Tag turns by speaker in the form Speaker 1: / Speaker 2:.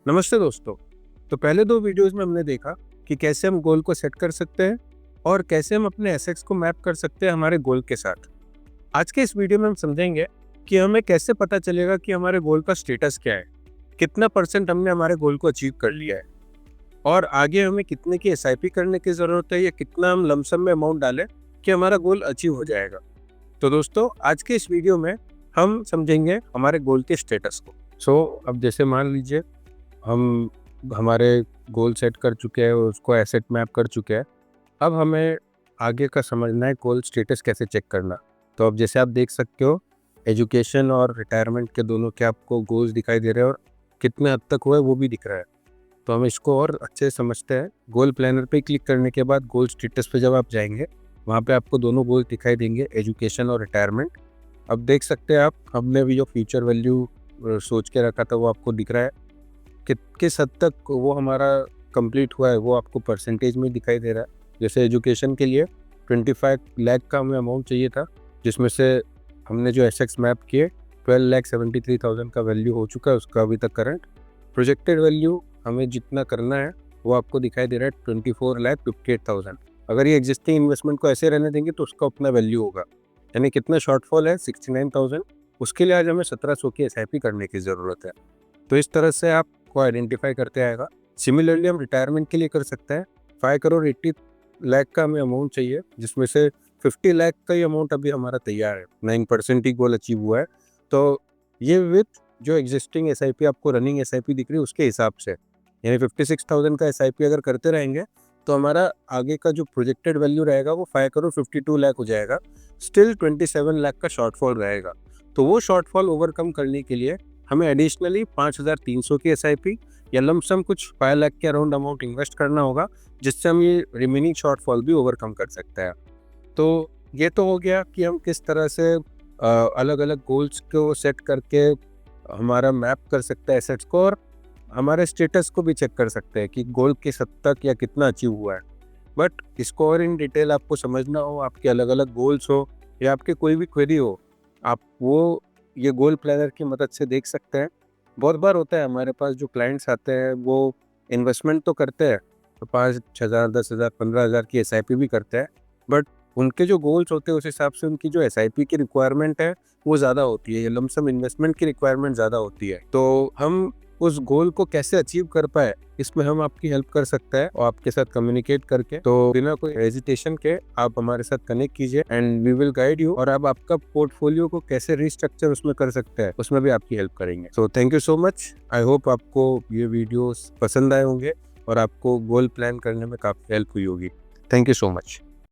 Speaker 1: नमस्ते दोस्तों। तो पहले दो वीडियोस में हमने देखा कि कैसे हम गोल को सेट कर सकते हैं और कैसे हम अपने एसेट्स को मैप कर सकते हैं हमारे गोल के साथ। आज के इस वीडियो में हम समझेंगे कि हमें कैसे पता चलेगा कि हमारे गोल का स्टेटस क्या है, कितना % हमने हमारे गोल को अचीव कर लिया है और आगे हमें कितने की एसआईपी करने की ज़रूरत है या कितना हम लमसम में अमाउंट डालें कि हमारा गोल अचीव हो जाएगा। तो दोस्तों, आज के इस वीडियो में हम समझेंगे हमारे गोल के स्टेटस को। अब जैसे मान लीजिए हम हमारे गोल सेट कर चुके हैं, उसको एसेट मैप कर चुके हैं। अब हमें आगे का समझना है गोल स्टेटस कैसे चेक करना। तो अब जैसे आप देख सकते हो, एजुकेशन और रिटायरमेंट के दोनों के आपको गोल्स दिखाई दे रहे हैं और कितने हद तक हुए वो भी दिख रहा है। तो हम इसको और अच्छे से समझते हैं। गोल प्लानर पे क्लिक करने के बाद गोल स्टेटस पे जब आप जाएंगे, वहाँ पे आपको दोनों गोल दिखाई देंगे, एजुकेशन और रिटायरमेंट। अब देख सकते हैं आप, हमने भी जो फ्यूचर वैल्यू सोच के रखा था वो आपको दिख रहा है। किस हद तक वो हमारा कंप्लीट हुआ है वो आपको परसेंटेज में दिखाई दे रहा है। जैसे एजुकेशन के लिए 25 लाख का हमें अमाउंट चाहिए था, जिसमें से हमने जो एसेट्स मैप किए 12,73,000 का वैल्यू हो चुका है उसका अभी तक करंट। प्रोजेक्टेड वैल्यू हमें जितना करना है वो आपको दिखाई दे रहा है 24,58,000। अगर ये एग्जिस्टिंग इन्वेस्टमेंट को ऐसे रहने देंगे तो उसका उतना वैल्यू होगा, यानी कितना शॉर्टफॉल है 69,000। उसके लिए आज हमें 1700 की एसआईपी करने की ज़रूरत है। तो इस तरह से आपको आइडेंटिफाई करते आएगा। सिमिलरली हम रिटायरमेंट के लिए कर सकते हैं। 5,80,00,000 का हमें अमाउंट चाहिए, जिसमें से 50 लाख का ही अमाउंट अभी हमारा तैयार है, 9% ही गोल अचीव हुआ है। तो ये विथ जो एग्जिस्टिंग एसआईपी आपको रनिंग एसआईपी दिख रही है उसके हिसाब से, यानी 56,000 का एसआईपी अगर करते रहेंगे तो हमारा आगे का जो प्रोजेक्टेड वैल्यू रहेगा वो 5,52,00,000 हो जाएगा। स्टिल 27 लाख का शॉर्टफॉल रहेगा। तो वो शॉर्टफॉल ओवरकम करने के लिए हमें एडिशनली 5,300 की एसआईपी या लमसम कुछ 5 लाख के अराउंड अमाउंट इन्वेस्ट करना होगा, जिससे हम ये रिमेनिंग शॉर्टफॉल भी ओवरकम कर सकते हैं। तो ये तो हो गया कि हम किस तरह से अलग अलग गोल्स को सेट करके हमारा मैप कर सकते हैं एसेट्स को, और हमारे स्टेटस को भी चेक कर सकते हैं कि गोल किस हद तक या कितना अचीव हुआ है। बट इसको और इन डिटेल आपको समझना हो, आपके अलग अलग गोल्स हो या आपके कोई भी क्वेरी हो, आप वो ये गोल प्लानर की मदद से देख सकते हैं। बहुत बार होता है हमारे पास जो क्लाइंट्स आते हैं वो इन्वेस्टमेंट तो करते हैं, तो 5,000, 10,000, 15,000 की एसआईपी भी करते हैं, बट उनके जो गोल्स होते हैं उस हिसाब से उनकी जो एसआईपी की रिक्वायरमेंट है वो ज़्यादा होती है, या लमसम इन्वेस्टमेंट की रिक्वायरमेंट ज़्यादा होती है। तो हम उस गोल को कैसे अचीव कर पाए, इसमें हम आपकी हेल्प कर सकते हैं और आपके साथ कम्युनिकेट करके। तो बिना कोई हेजिटेशन के आप हमारे साथ कनेक्ट कीजिए and we will guide you, और आप आपका पोर्टफोलियो को कैसे रिस्ट्रक्चर उसमें कर सकते हैं उसमें भी आपकी हेल्प करेंगे। So thank you so much. I hope आपको ये वीडियोस पसंद आए होंगे और आपको गोल प्लान करने में काफ़ी हेल्प हुई होगी। Thank you so much.